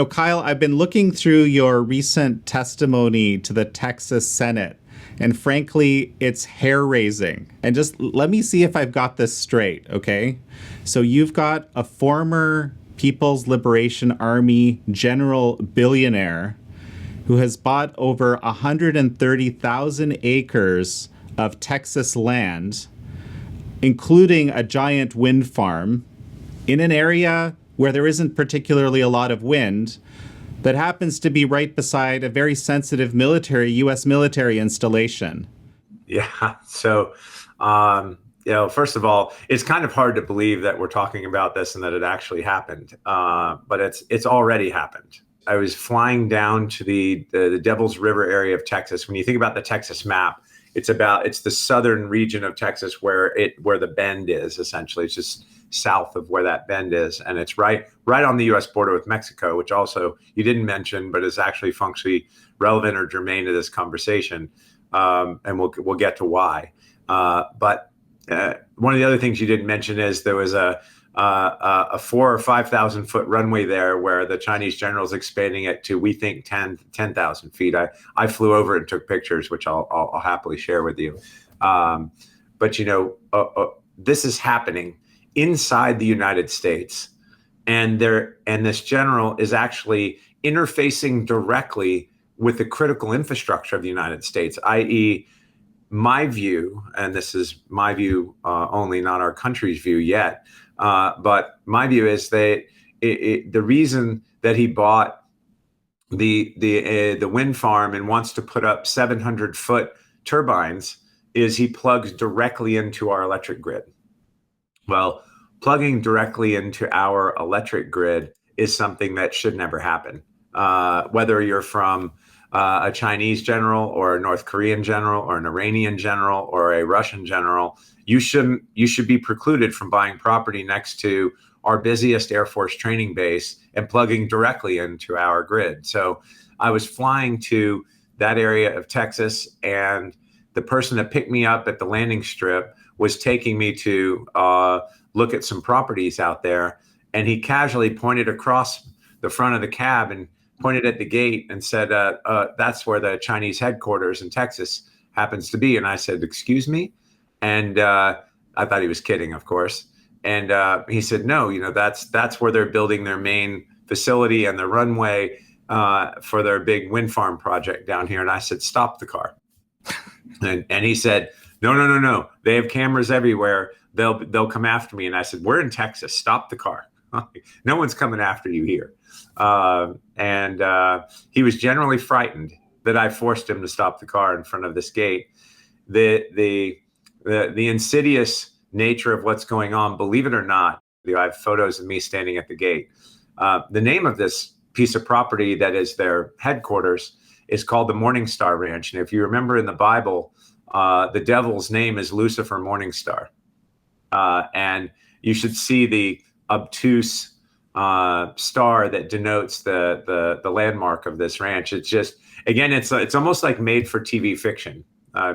Kyle, I've been looking through your recent testimony to the Texas Senate, and frankly, it's hair raising. And just let me see if I've got this straight, okay? So you've got a former People's Liberation Army general billionaire who has bought over 130,000 acres of Texas land, including a giant wind farm in an area where there isn't particularly a lot of wind, that happens to be right beside a very sensitive U.S. military installation. Yeah. So, first of all, it's kind of hard to believe that we're talking about this and that it actually happened. But it's already happened. I was flying down to the Devil's River area of Texas. When you think about the Texas map, it's the southern region of Texas where the bend is, essentially. It's just south of where that bend is, and it's right on the U.S. border with Mexico, which also you didn't mention, but is actually functionally relevant or germane to this conversation, and we'll get to why. But one of the other things you didn't mention is there was a 4,000 or 5,000 foot runway there where the Chinese general is expanding it to, we think, 10,000 feet. I flew over and took pictures, which I'll happily share with you. But this is happening inside the United States, and this general is actually interfacing directly with the critical infrastructure of the United States, i.e., my view, and this is my view only, not our country's view yet, but my view is that the reason that he bought the wind farm and wants to put up 700-foot turbines is he plugs directly into our electric grid. Well, plugging directly into our electric grid is something that should never happen. Whether you're from a Chinese general or a North Korean general or an Iranian general or a Russian general, you should be precluded from buying property next to our busiest Air Force training base and plugging directly into our grid. So I was flying to that area of Texas, and the person that picked me up at the landing strip was taking me to look at some properties out there. And he casually pointed across the front of the cab and pointed at the gate and said, that's where the Chinese headquarters in Texas happens to be. And I said, excuse me? And I thought he was kidding, of course. And he said, no, that's where they're building their main facility and the runway for their big wind farm project down here. And I said, stop the car. And he said, no. They have cameras everywhere. They'll come after me. And I said, we're in Texas. Stop the car. No one's coming after you here. And he was generally frightened that I forced him to stop the car in front of this gate. The insidious nature of what's going on, believe it or not, I have photos of me standing at the gate. The name of this piece of property that is their headquarters is called the Morningstar Ranch. And if you remember in the Bible, the devil's name is Lucifer Morningstar. And you should see the obtuse star that denotes the landmark of this ranch. It's just, again, it's almost like made for TV fiction.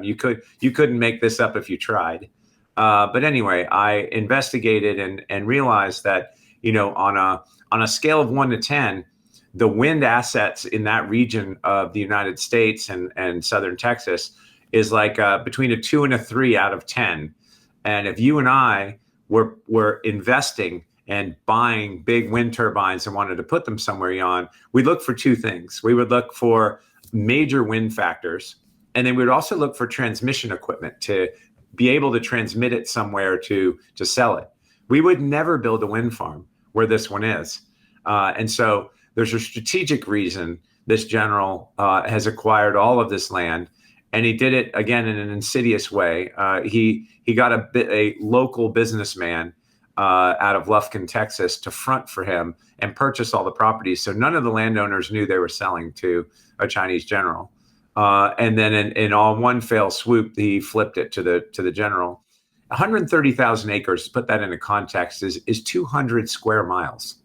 You couldn't make this up if you tried. But anyway, I investigated and realized that, on a scale of 1 to 10, the wind assets in that region of the United States and southern Texas is like between a 2 and a 3 out of 10. And if you and I were investing and buying big wind turbines and wanted to put them somewhere on, we'd look for two things. We would look for major wind factors, and then we'd also look for transmission equipment to be able to transmit it somewhere to sell it. We would never build a wind farm where this one is. And so there's a strategic reason this general has acquired all of this land, and he did it, again, in an insidious way. He got a local businessman out of Lufkin, Texas, to front for him and purchase all the properties. So none of the landowners knew they were selling to a Chinese general. And then in all one fell swoop, he flipped it to the general. 130,000 acres, to put that into context, is 200 square miles.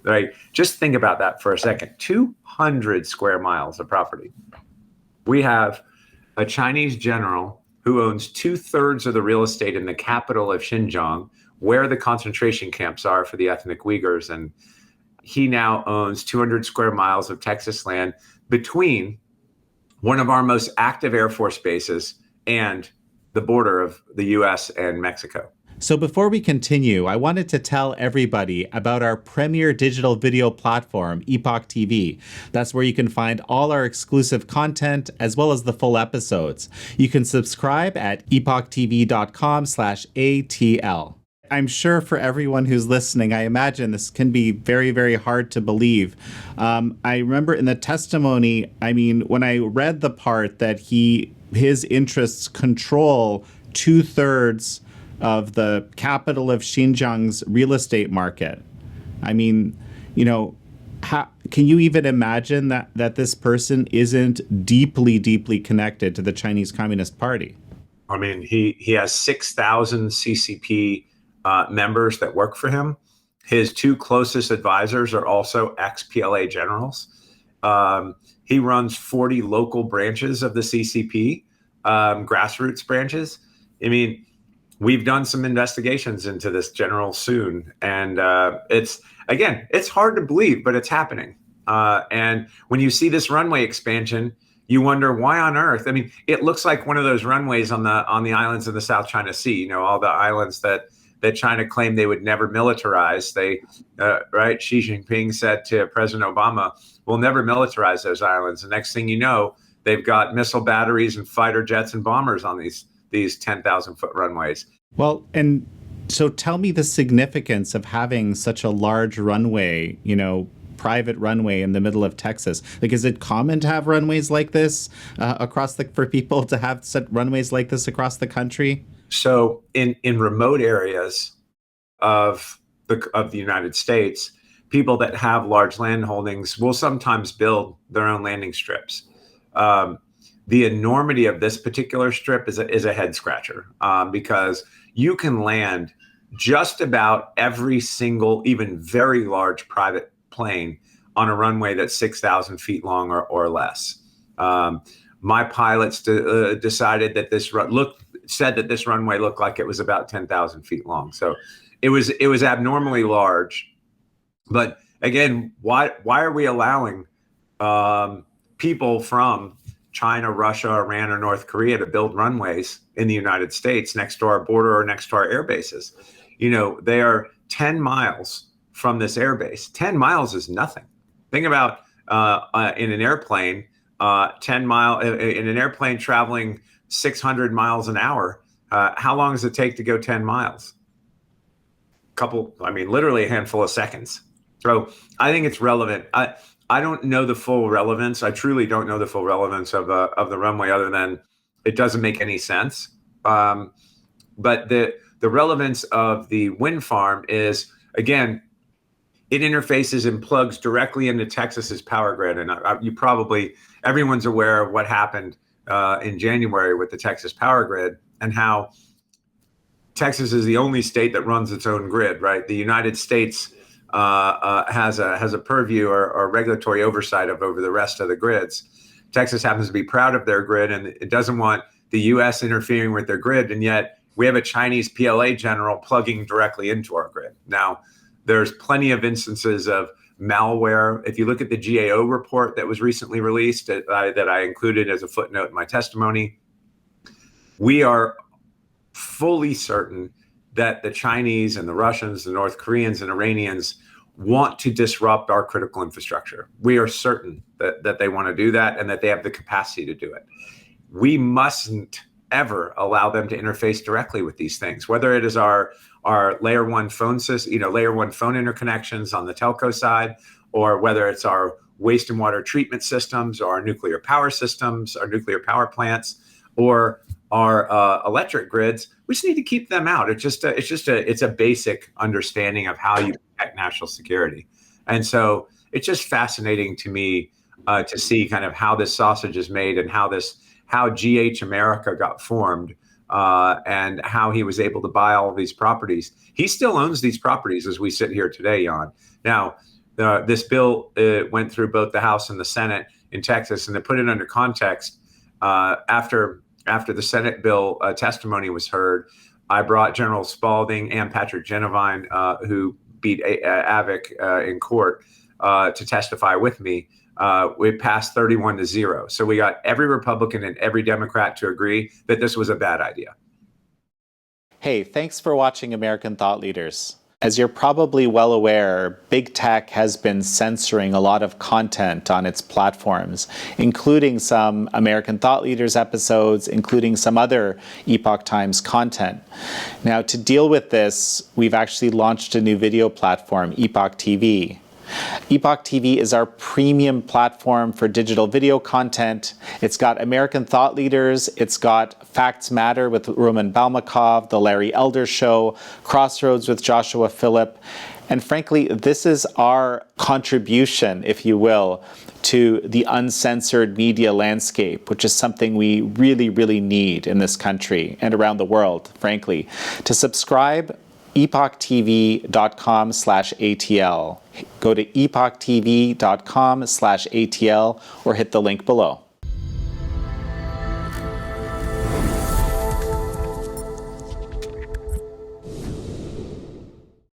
Right? Just think about that for a second. 200 square miles of property. We have a Chinese general who owns 2/3 of the real estate in the capital of Xinjiang, where the concentration camps are for the ethnic Uyghurs. And he now owns 200 square miles of Texas land between one of our most active Air Force bases and the border of the US and Mexico. So before we continue, I wanted to tell everybody about our premier digital video platform, Epoch TV. That's where you can find all our exclusive content as well as the full episodes. You can subscribe at epochtv.com/ATL. I'm sure for everyone who's listening, I imagine this can be very, very hard to believe. I remember in the testimony, when I read the part that his interests control 2/3 of the capital of Xinjiang's real estate market. Can you even imagine that this person isn't deeply, deeply connected to the Chinese Communist Party? He has 6,000 CCP members that work for him. His two closest advisors are also ex-PLA generals. He runs 40 local branches of the CCP, grassroots branches. We've done some investigations into this General Soon, and it's hard to believe, but it's happening. And when you see this runway expansion, you wonder why on earth. It looks like one of those runways on the islands of the South China Sea. All the islands that China claimed they would never militarize. Right? Xi Jinping said to President Obama, "We'll never militarize those islands." The next thing you know, they've got missile batteries and fighter jets and bombers on these 10,000-foot runways. Well, and so tell me the significance of having such a large runway, private runway in the middle of Texas. Is it common to have runways like this for people to have set runways like this across the country? So in remote areas of the United States, people that have large land holdings will sometimes build their own landing strips. The enormity of this particular strip is a head scratcher because you can land just about every single, even very large private plane on a runway that's 6,000 feet long or less. My pilots decided that said that this runway looked like it was about 10,000 feet long. So it was abnormally large. But again, why are we allowing people from China, Russia, Iran, or North Korea to build runways in the United States next to our border or next to our air bases? They are 10 miles from this air base. 10 miles is nothing. Think about in an airplane, in an airplane traveling 600 miles an hour. How long does it take to go 10 miles? Literally a handful of seconds. So I think it's relevant. I don't know the full relevance. I truly don't know the full relevance of the runway, other than it doesn't make any sense. But the relevance of the wind farm is, again, it interfaces and plugs directly into Texas's power grid. And everyone's aware of what happened in January with the Texas power grid and how Texas is the only state that runs its own grid, right? The United States has a purview or regulatory oversight over the rest of the grids. Texas happens to be proud of their grid, and it doesn't want the U.S. interfering with their grid, and yet we have a Chinese PLA general plugging directly into our grid. Now, there's plenty of instances of malware. If you look at the GAO report that was recently released that I included as a footnote in my testimony, we are fully certain that the Chinese and the Russians, the North Koreans and Iranians want to disrupt our critical infrastructure. We are certain that they want to do that and that they have the capacity to do it. We mustn't ever allow them to interface directly with these things, whether it is our layer one phone system, layer one phone interconnections on the telco side, or whether it's our waste and water treatment systems, or our nuclear power systems, our nuclear power plants, or our electric grids. We just need to keep them out. It's a basic understanding of how you protect national security. And so it's just fascinating to me to see kind of how this sausage is made and how GH America got formed, and how he was able to buy all of these properties. He still owns these properties as we sit here today, Jan. Now, this bill went through both the House and the Senate in Texas, and to put it under context, after the Senate bill testimony was heard, I brought General Spalding and Patrick Genevine, who beat Avick in court. to testify with me, we passed 31-0. So we got every Republican and every Democrat to agree that this was a bad idea. Hey, thanks for watching American Thought Leaders. As you're probably well aware, big tech has been censoring a lot of content on its platforms, including some American Thought Leaders episodes, including some other Epoch Times content. Now, to deal with this, we've actually launched a new video platform, Epoch TV. Epoch TV is our premium platform for digital video content. It's got American Thought Leaders, it's got Facts Matter with Roman Balmakov, The Larry Elder Show, Crossroads with Joshua Phillip, and frankly, this is our contribution, if you will, to the uncensored media landscape, which is something we really, really need in this country and around the world, frankly. To subscribe, epochtv.com/ATL. Go to epochtv.com/ATL or hit the link below.